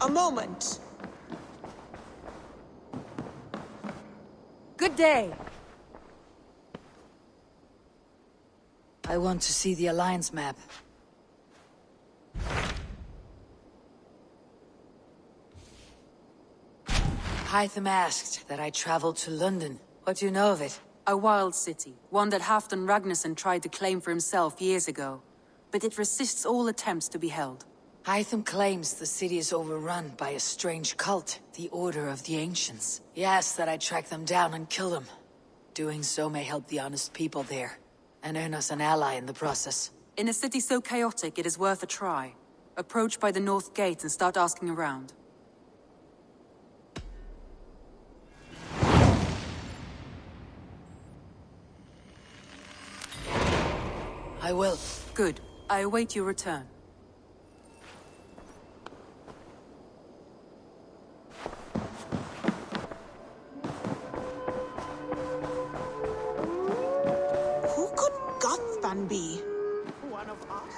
moment. Good day. I want to see the Alliance map. Hytham asked that I travel to London. What do you know of it? A wild city, one that Halfdan Ragnarsson tried to claim for himself years ago. But it resists all attempts to be held. Hytham claims the city is overrun by a strange cult, the Order of the Ancients. He asks that I track them down and kill them. Doing so may help the honest people there, and earn us an ally in the process. In a city so chaotic, it is worth a try. Approach by the North Gate and start asking around. I will. Good. I await your return. Who could Gothban be? One of us?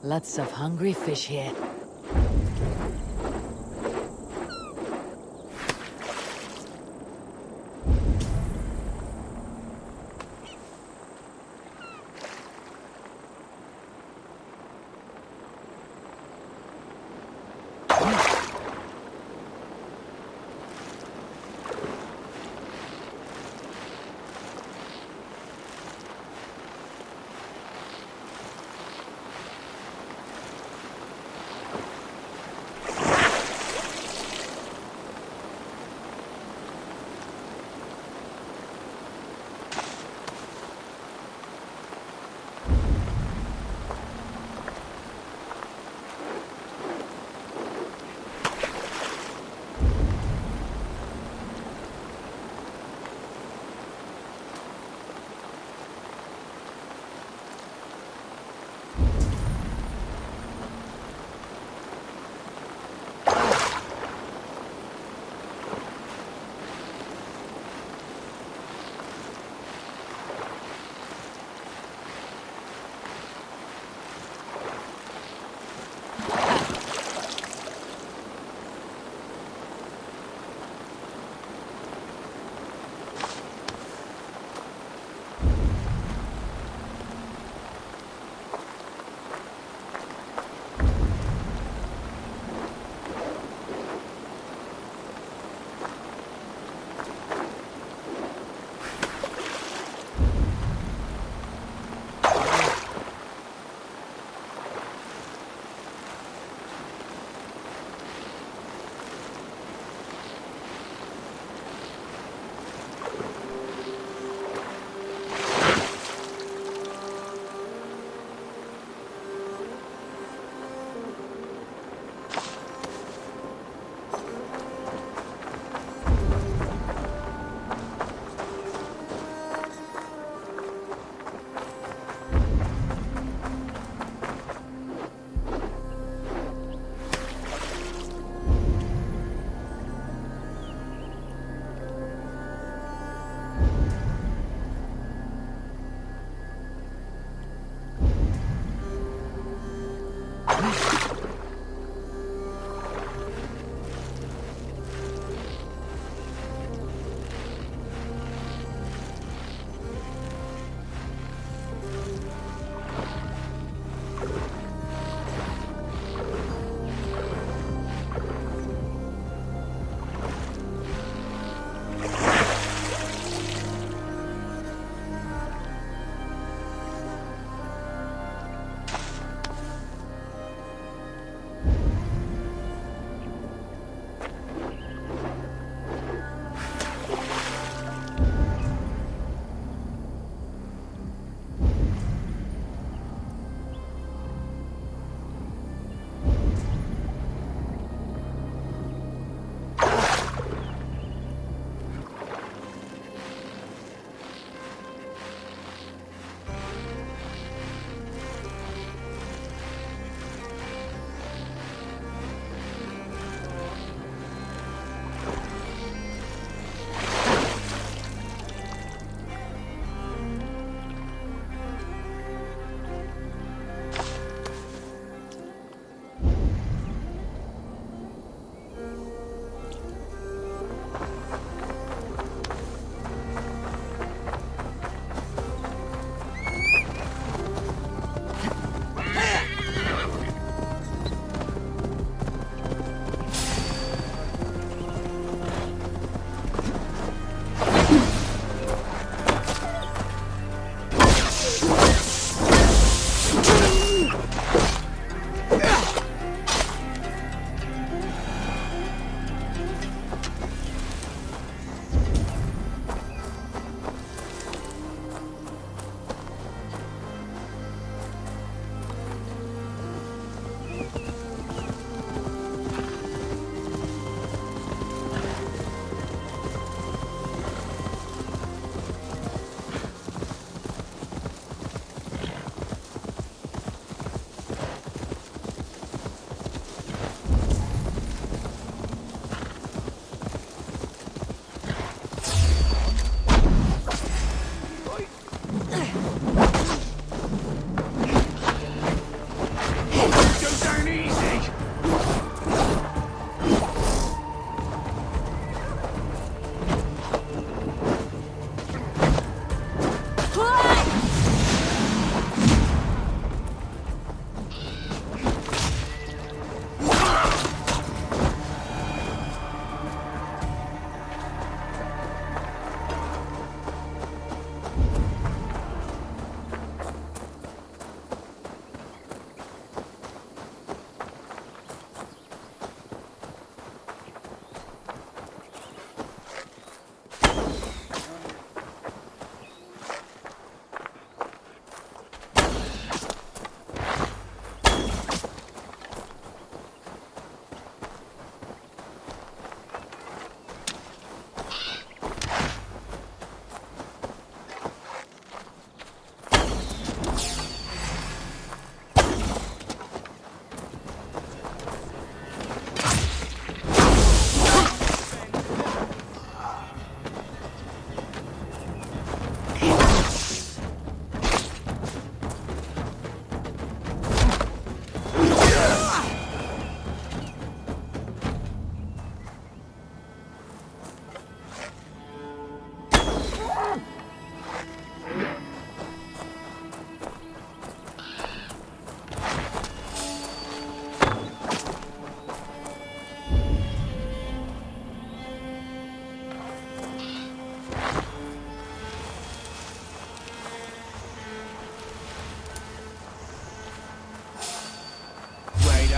Lots of hungry fish here.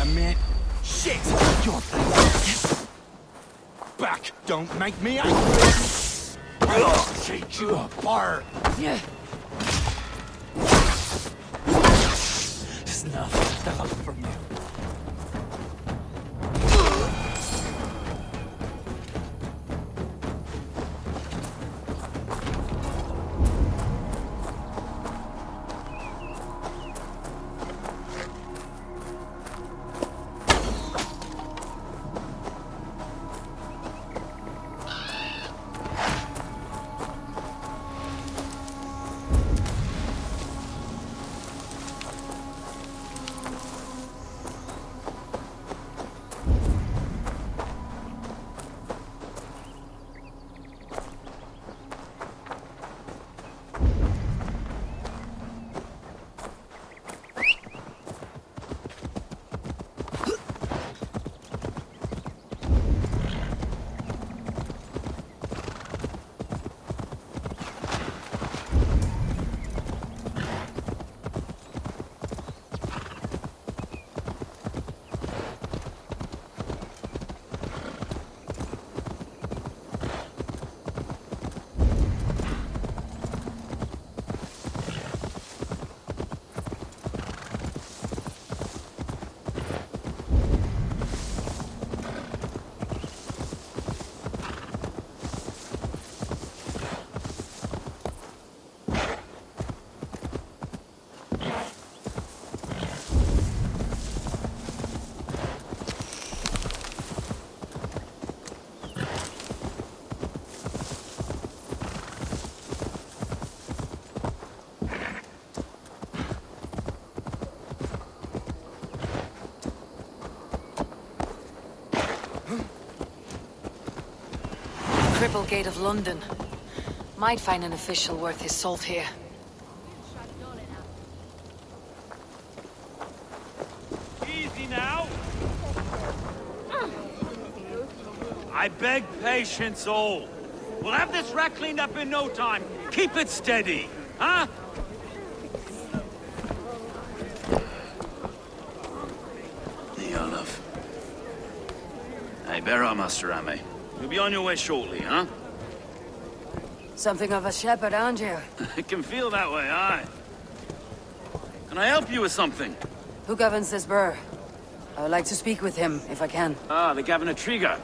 damn it. Shit! You're back! Don't make me angry! I'll take you apart! Yeah. Snuff the love from you. Cripple Gate of London. Might find an official worth his salt here. Easy now. I beg patience all. We'll have this wreck cleaned up in no time. Keep it steady, huh? The Olaf. Hey, bear up, Master Ame. You'll be on your way shortly, huh? Something of a shepherd, aren't you? It can feel that way, aye. Can I help you with something? Who governs this burr? I would like to speak with him, if I can. Ah, the Governor Trigger.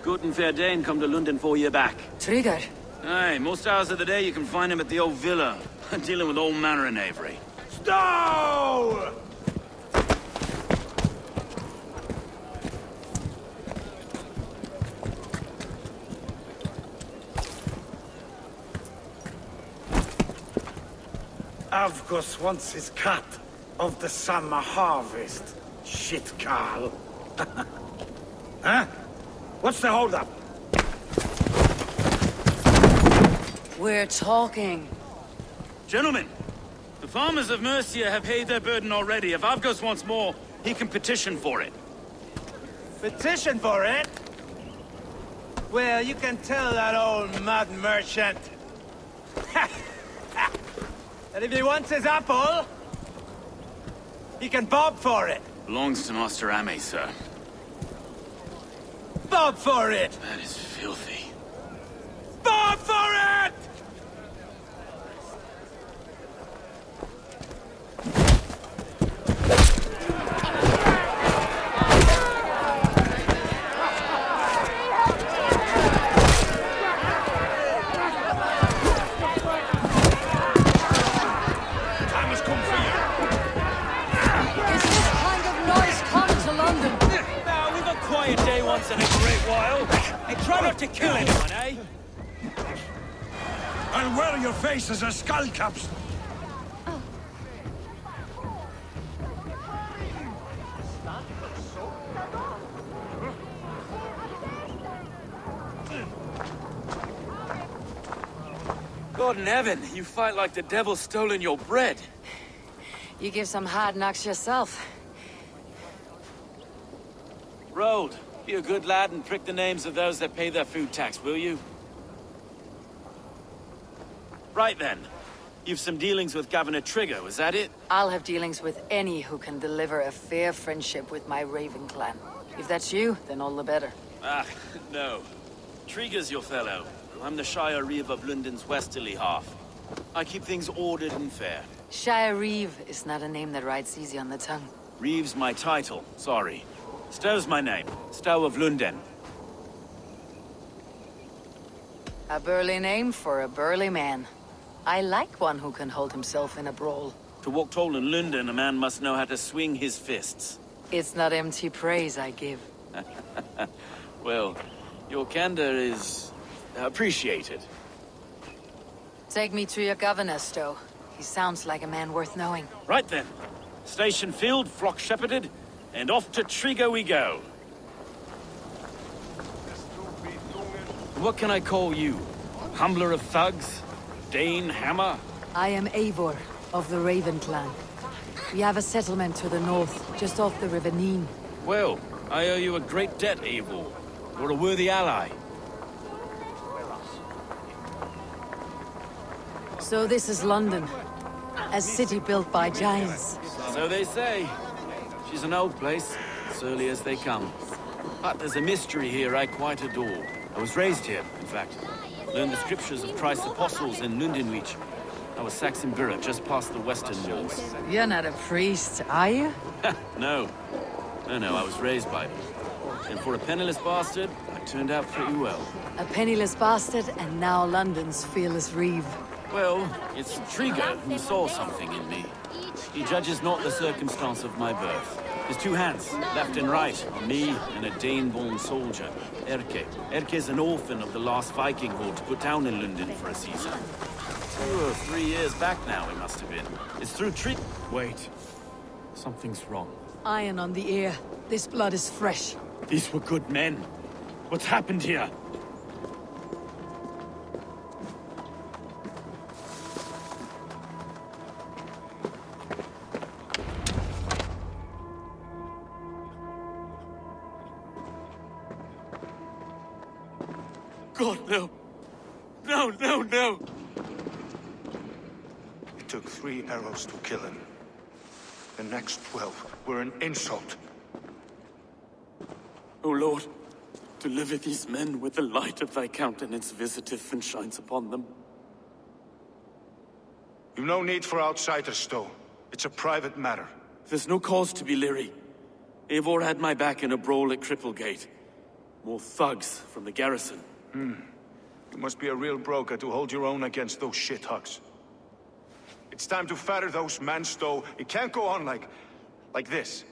Good and fair Dane come to London 4 year back. Trigger? Aye, most hours of the day you can find him at the old villa, dealing with all manner of knavery. Stow! Avgos wants his cut of the summer harvest. Shit, Carl. Huh? What's the holdup? We're talking. Gentlemen, the farmers of Mercia have paid their burden already. If Avgos wants more, he can petition for it. Petition for it? Well, you can tell that old mud merchant. And if he wants his apple, he can bob for it. Belongs to Master Ame, sir. Bob for it! That is filthy. Bob for it! In a great while. Hey, try not to kill anyone, eh? I'll wear your faces as skull caps. God in heaven, you fight like the devil's stolen your bread. You give some hard knocks yourself. Road, be a good lad and prick the names of those that pay their food tax, will you? Right then. You've some dealings with Governor Trigger, is that it? I'll have dealings with any who can deliver a fair friendship with my Raven clan. If that's you, then all the better. Ah, no. Trigger's your fellow. I'm the Shire Reeve of London's westerly half. I keep things ordered and fair. Shire Reeve is not a name that rides easy on the tongue. Reeve's my title, sorry. Stow's my name. Stow of Lunden. A burly name for a burly man. I like one who can hold himself in a brawl. To walk tall in London, a man must know how to swing his fists. It's not empty praise I give. Well, your candor is appreciated. Take me to your governor, Stow. He sounds like a man worth knowing. Right then. Station filled, flock shepherded, and off to Trigger we go. What can I call you? Humbler of thugs? Dane Hammer? I am Eivor, of the Raven clan. We have a settlement to the north, just off the River Neen. Well, I owe you a great debt, Eivor. You're a worthy ally. So this is London. A city built by giants. So they say. She's an old place, as early as they come. But there's a mystery here I quite adore. I was raised here, in fact. Learned the scriptures of Christ's apostles in Lundenreach. I was Saxon Borough, just past the western walls. You're not a priest, are you? No. No, I was raised by them. And for a penniless bastard, I turned out pretty well. A penniless bastard, and now London's fearless Reeve. Well, it's Trigger who saw something in me. He judges not the circumstance of my birth. His two hands, left and right, on me and a Dane-born soldier, Erke. Erke's an orphan of the last Viking horde put down in London for a season. 2 or 3 years back now, it must have been. It's through Wait. Something's wrong. Iron on the ear. This blood is fresh. These were good men. What's happened here? God, no. No. It took 3 arrows to kill him. The next 12 were an insult. O Lord, deliver these men with the light of thy countenance visiteth and shines upon them. You've no need for outsiders, Stow. It's a private matter. There's no cause to be leery. Eivor had my back in a brawl at Cripplegate. More thugs from the garrison. You must be a real broker to hold your own against those shithugs. It's time to fetter those men, Stow. It can't go on like this.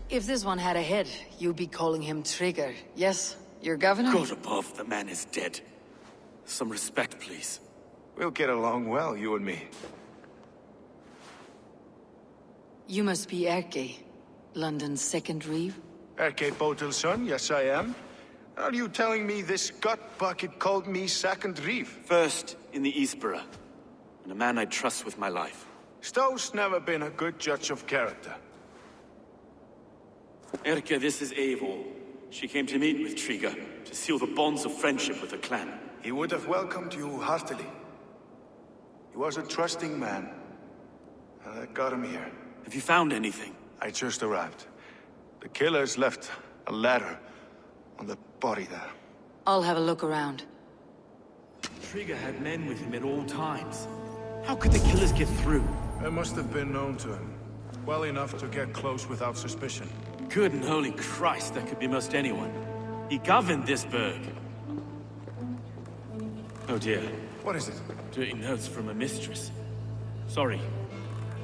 If this one had a head, you'd be calling him Trigger. Yes, your governor? God above, the man is dead. Some respect, please. We'll get along well, you and me. You must be Erke, London's second Reeve? Erke Botel's son, yes I am. Are you telling me this gut bucket called me second Reeve? First in the Eastborough, and a man I trust with my life. Stow's never been a good judge of character. Erke, this is Eivor. She came to meet with Trigger, to seal the bonds of friendship with the clan. He would have welcomed you heartily. He was a trusting man. And I got him here. Have you found anything? I just arrived. The killers left a ladder on the body there. I'll have a look around. Trigger had men with him at all times. How could the killers get through? They must have been known to him. Well enough to get close without suspicion. Good and holy Christ, that could be most anyone. He governed this burg. Oh dear. What is it? Dirty notes from a mistress. Sorry.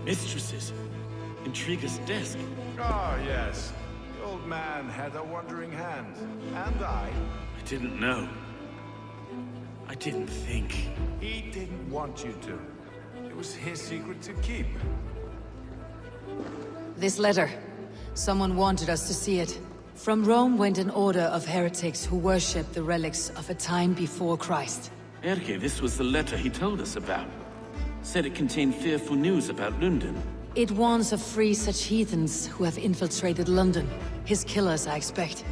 Mistresses. In Trigger's desk. Ah, yes. The old man had a wandering hand. And I didn't know. I didn't think. He didn't want you to. It was his secret to keep. This letter. Someone wanted us to see it. From Rome went an order of heretics who worshipped the relics of a time before Christ. Erke, this was the letter he told us about. Said it contained fearful news about London. It warns of free such heathens who have infiltrated London. His killers, I expect.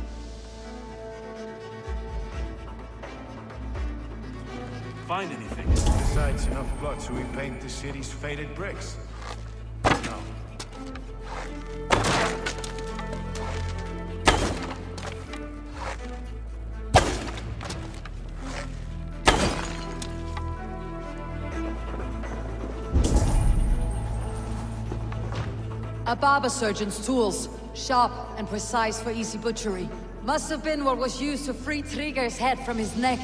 find anything. Besides, enough blood to repaint the city's faded bricks. No. A barber surgeon's tools, sharp and precise for easy butchery. Must have been what was used to free Trigger's head from his neck.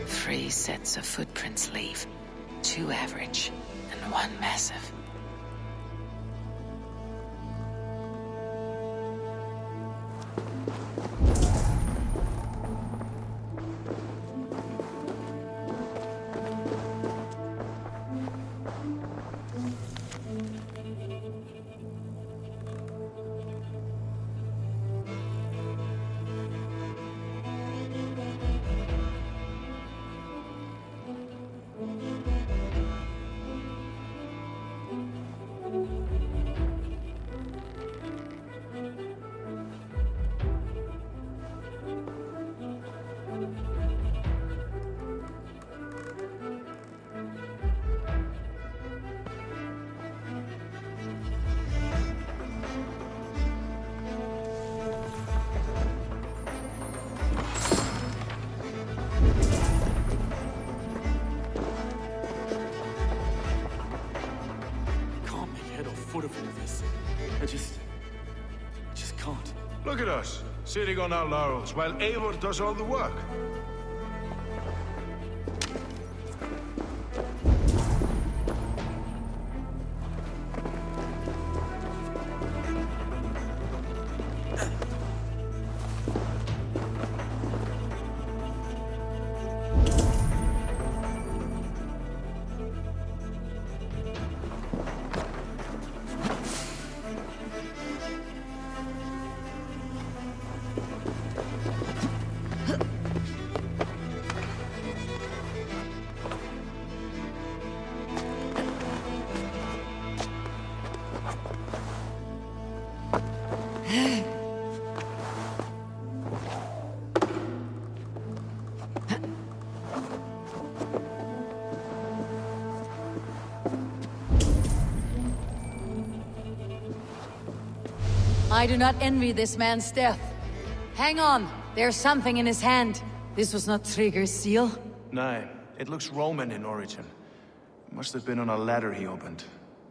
Three sets of footprints leave. 2 average, and 1 massive. Foot of all this. I just can't. Look at us, sitting on our laurels, while Eivor does all the work. I do not envy this man's death. Hang on, there's something in his hand. This was not Trigger's seal. No, it looks Roman in origin. Must have been on a ladder he opened.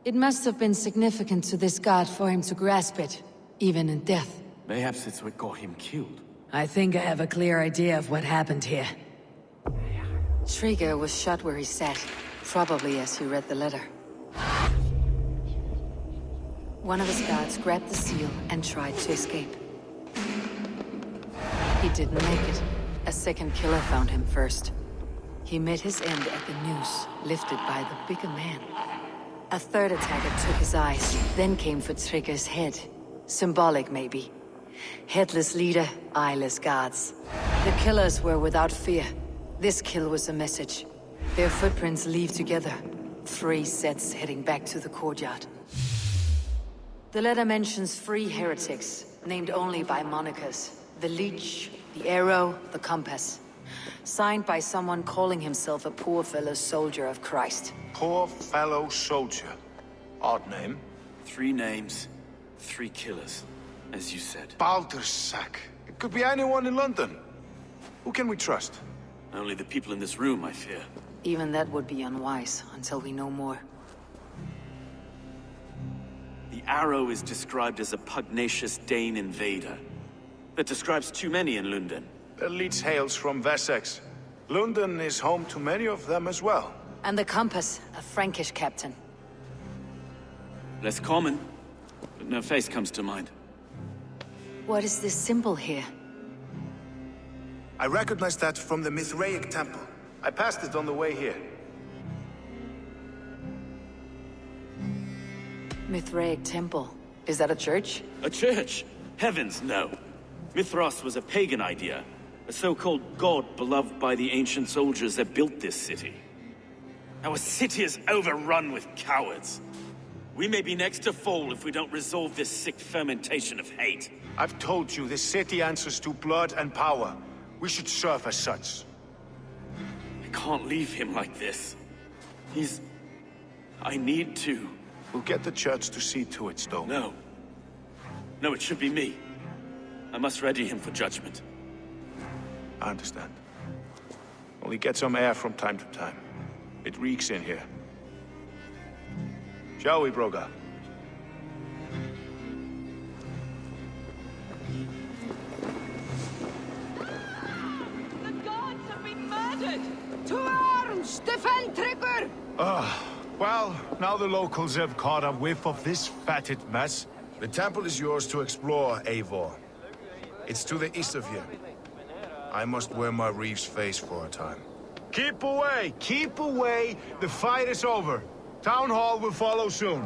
It must have been significant to this god for him to grasp it, even in death. Perhaps it's what got him killed. I think I have a clear idea of what happened here. Trigger was shot where he sat, probably as he read the letter. One of his guards grabbed the seal and tried to escape. He didn't make it. A second killer found him first. He met his end at the noose, lifted by the bigger man. A third attacker took his eyes, then came for Trigger's head. Symbolic, maybe. Headless leader, eyeless guards. The killers were without fear. This kill was a message. Their footprints leave together. 3 sets heading back to the courtyard. The letter mentions 3 heretics, named only by monikers. The Leech, the Arrow, the Compass. Signed by someone calling himself a poor fellow soldier of Christ. Poor fellow soldier. Odd name. 3 names, 3 killers, as you said. Baldersack. It could be anyone in London. Who can we trust? Only the people in this room, I fear. Even that would be unwise, until we know more. The Arrow is described as a pugnacious Dane invader. That describes too many in London. The Leech hails from Wessex. London is home to many of them as well. And the Compass, a Frankish captain. Less common, but no face comes to mind. What is this symbol here? I recognize that from the Mithraic temple. I passed it on the way here. Mithraic temple. Is that a church? A church? Heavens, no. Mithras was a pagan idea. A so-called god beloved by the ancient soldiers that built this city. Our city is overrun with cowards. We may be next to fall if we don't resolve this sick fermentation of hate. I've told you, this city answers to blood and power. We should serve as such. I can't leave him like this. I need to. We'll get the church to see to it, Stowe. No. No, it should be me. I must ready him for judgment. I understand. Only get some air from time to time. It reeks in here. Shall we, Broga? The gods have been murdered! To arms! Defend Trigger! Well, now the locals have caught a whiff of this fatted mess. The temple is yours to explore, Eivor. It's to the east of here. I must wear my reef's face for a time. Keep away! Keep away! The fight is over. Town Hall will follow soon.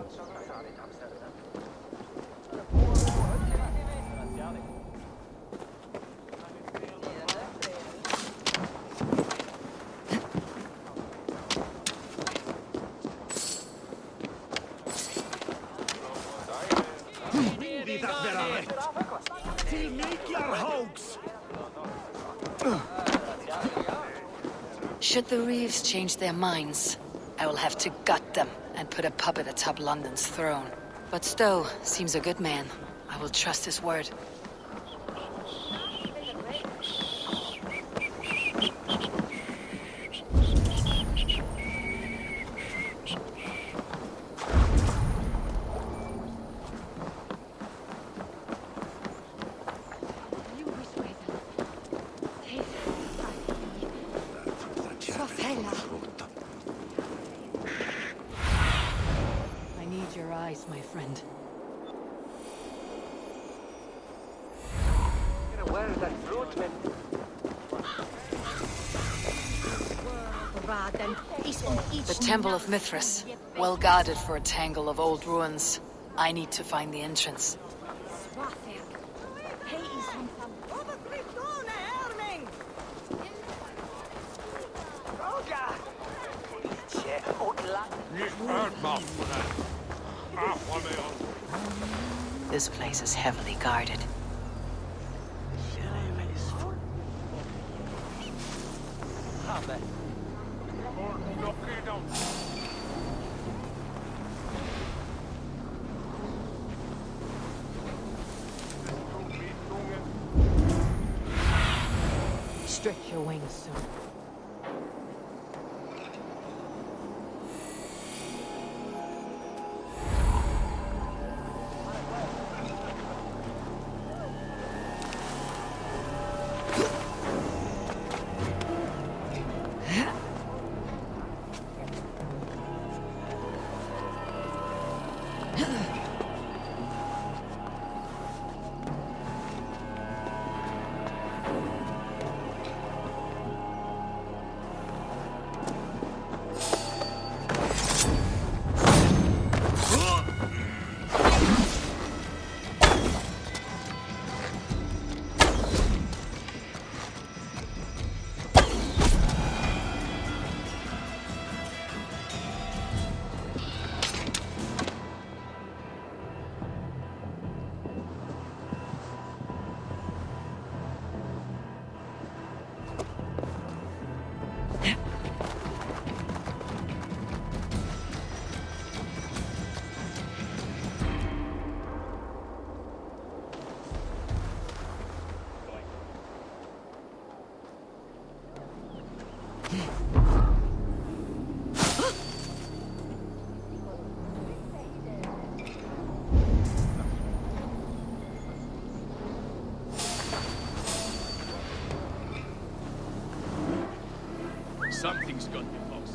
Should the Reeves change their minds, I will have to gut them and put a puppet atop London's throne. But Stowe seems a good man. I will trust his word. I need your eyes, my friend. The Temple of Mithras, well guarded for a tangle of old ruins. I need to find the entrance. This place is heavily guarded. Stretch your wings, sir. Something's gone me, folks.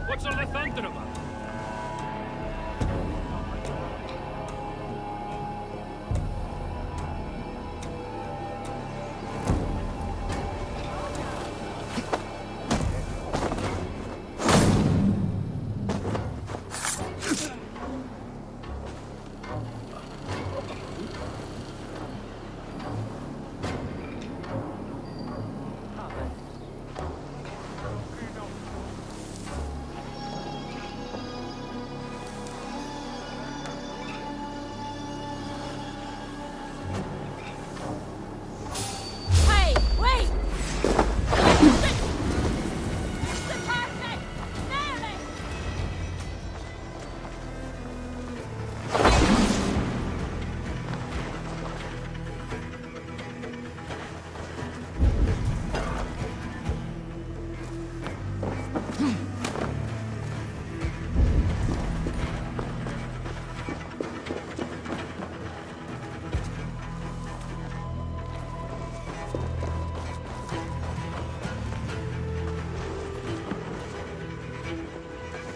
What's all the thunder about?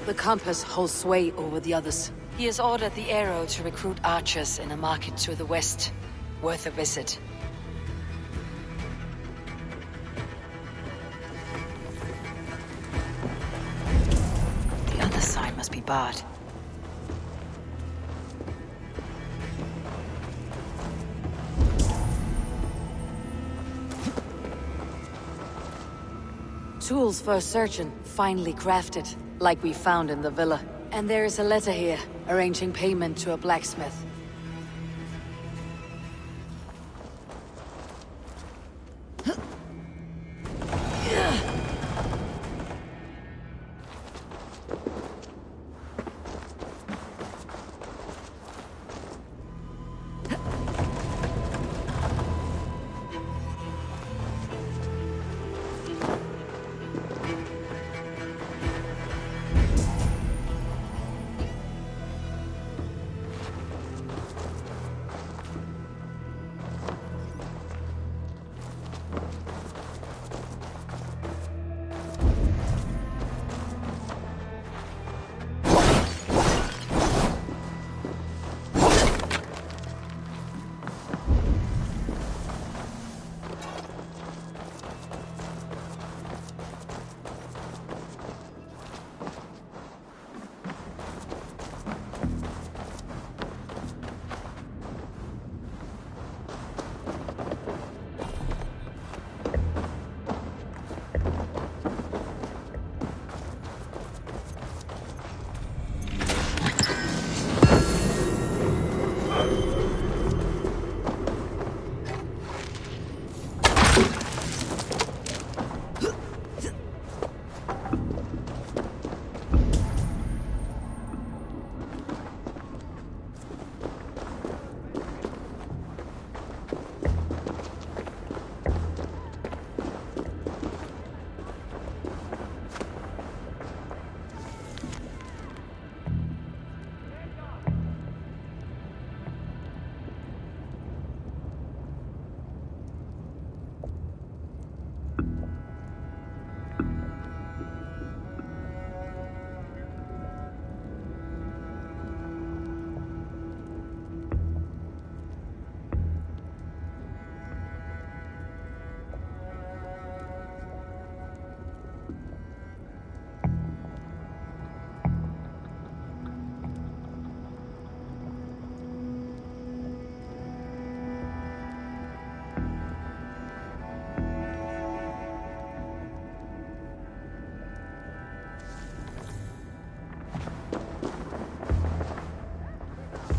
The compass holds sway over the others. He has ordered the arrow to recruit archers in a market to the west. Worth a visit. The other side must be barred. Tools for searching, finely crafted, like we found in the villa. And there is a letter here, arranging payment to a blacksmith.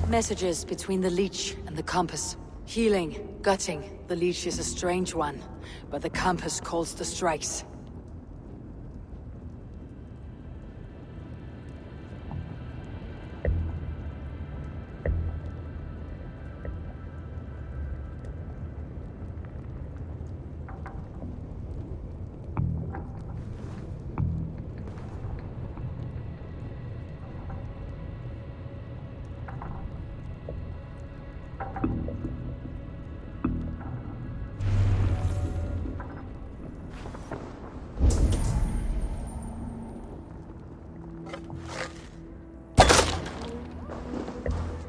Messages between the leech and the compass. Healing, gutting. The leech is a strange one, but the compass calls the strikes.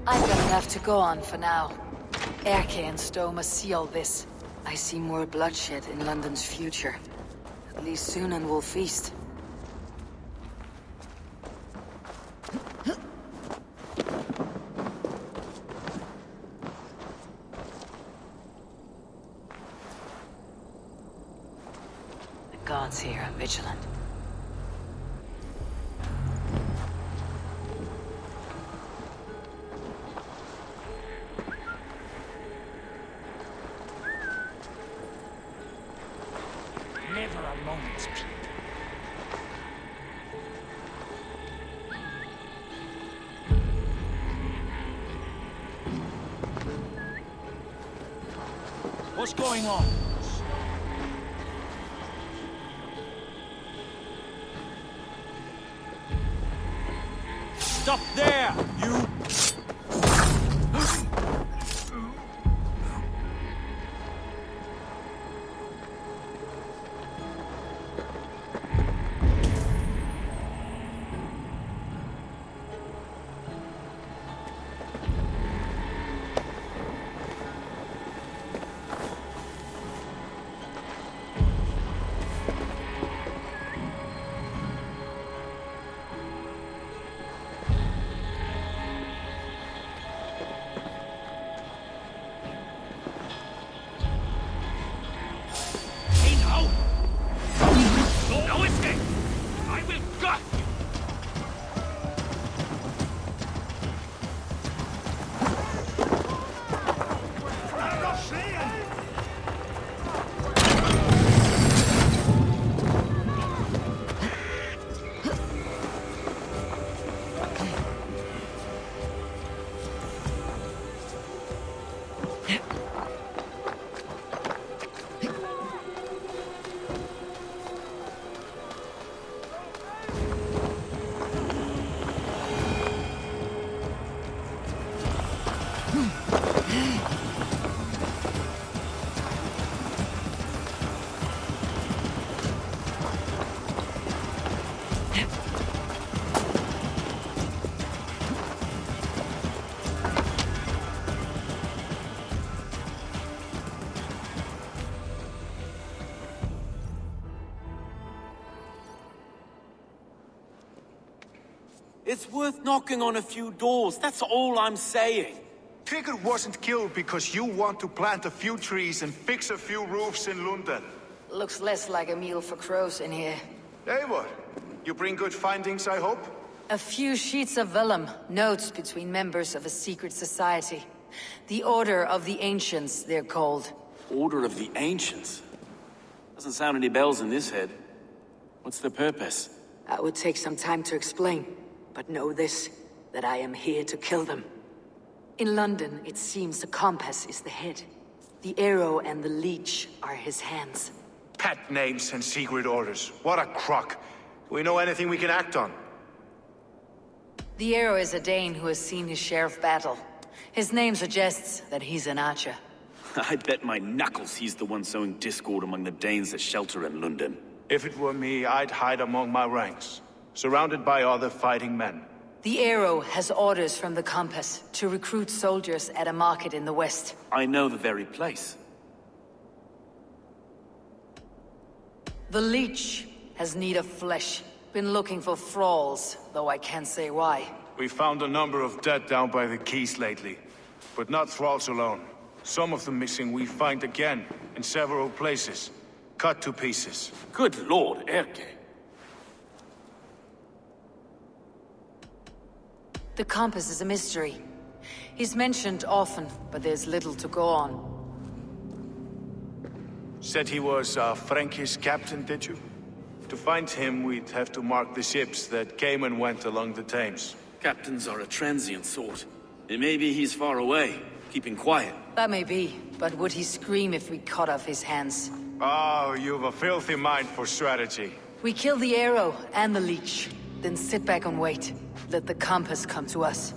I've got enough to go on for now. Erke and Stowe must see all this. I see more bloodshed in London's future. At least soon and we'll feast. The gods here are vigilant. Never a moment's peace. What's going on? Stop there, you! It's worth knocking on a few doors, that's all I'm saying. Trigger wasn't killed because you want to plant a few trees and fix a few roofs in London. Looks less like a meal for crows in here. Hey, what? You bring good findings, I hope? A few sheets of vellum, notes between members of a secret society. The Order of the Ancients, they're called. Order of the Ancients? Doesn't sound any bells in this head. What's the purpose? That would take some time to explain, but know this, that I am here to kill them. In London, it seems the compass is the head. The arrow and the leech are his hands. Pet names and secret orders. What a crock. Do we know anything we can act on? The arrow is a Dane who has seen his share of battle. His name suggests that he's an archer. I bet my knuckles he's the one sowing discord among the Danes that shelter in London. If it were me, I'd hide among my ranks, surrounded by other fighting men. The arrow has orders from the compass to recruit soldiers at a market in the west. I know the very place. The leech has need of flesh. Been looking for thralls, though I can't say why. We found a number of dead down by the quays lately, but not thralls alone. Some of the missing we find again, in several places, cut to pieces. Good lord, Erke. The compass is a mystery. He's mentioned often, but there's little to go on. Said he was a Frankish captain, did you? To find him, we'd have to mark the ships that came and went along the Thames. Captains are a transient sort. It may be he's far away, keeping quiet. That may be, but would he scream if we cut off his hands? Oh, you've a filthy mind for strategy. We kill the arrow and the leech, then sit back and wait. Let the compass come to us.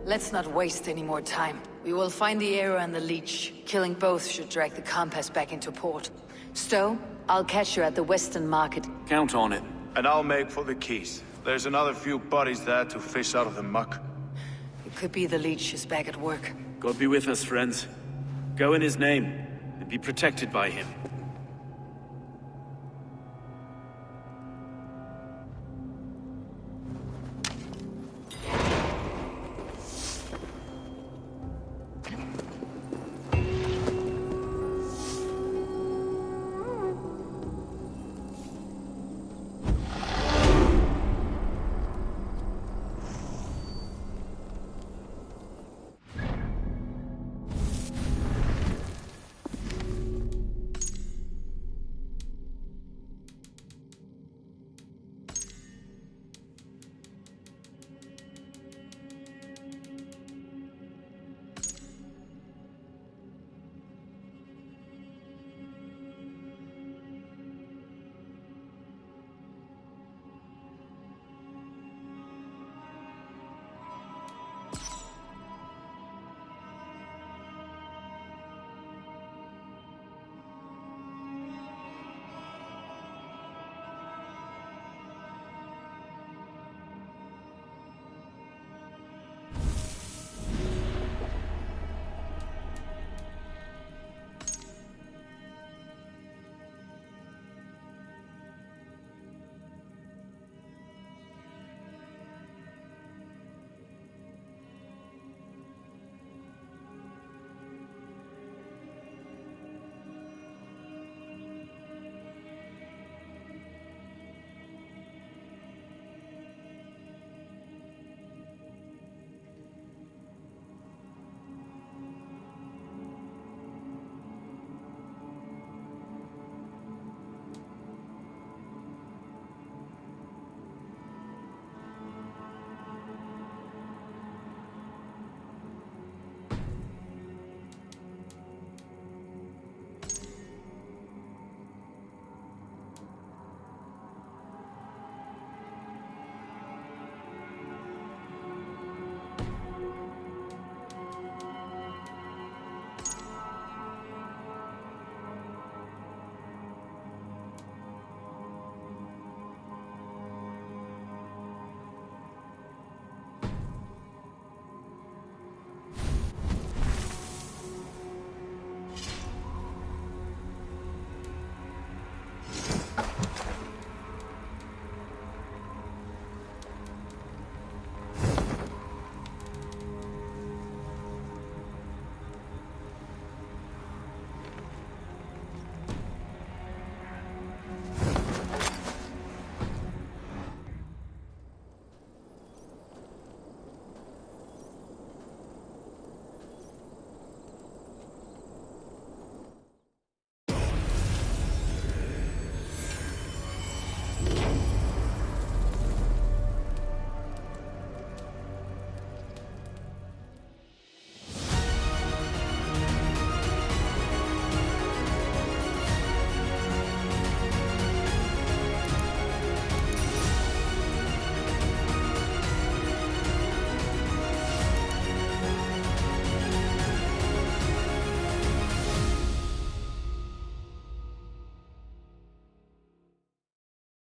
Let's not waste any more time. We will find the arrow and the leech. Killing both should drag the compass back into port. Stowe, I'll catch you at the Western Market. Count on it. And I'll make for the quays. There's another few bodies there to fish out of the muck. It could be the leech is back at work. God be with us, friends. Go in his name, and be protected by him.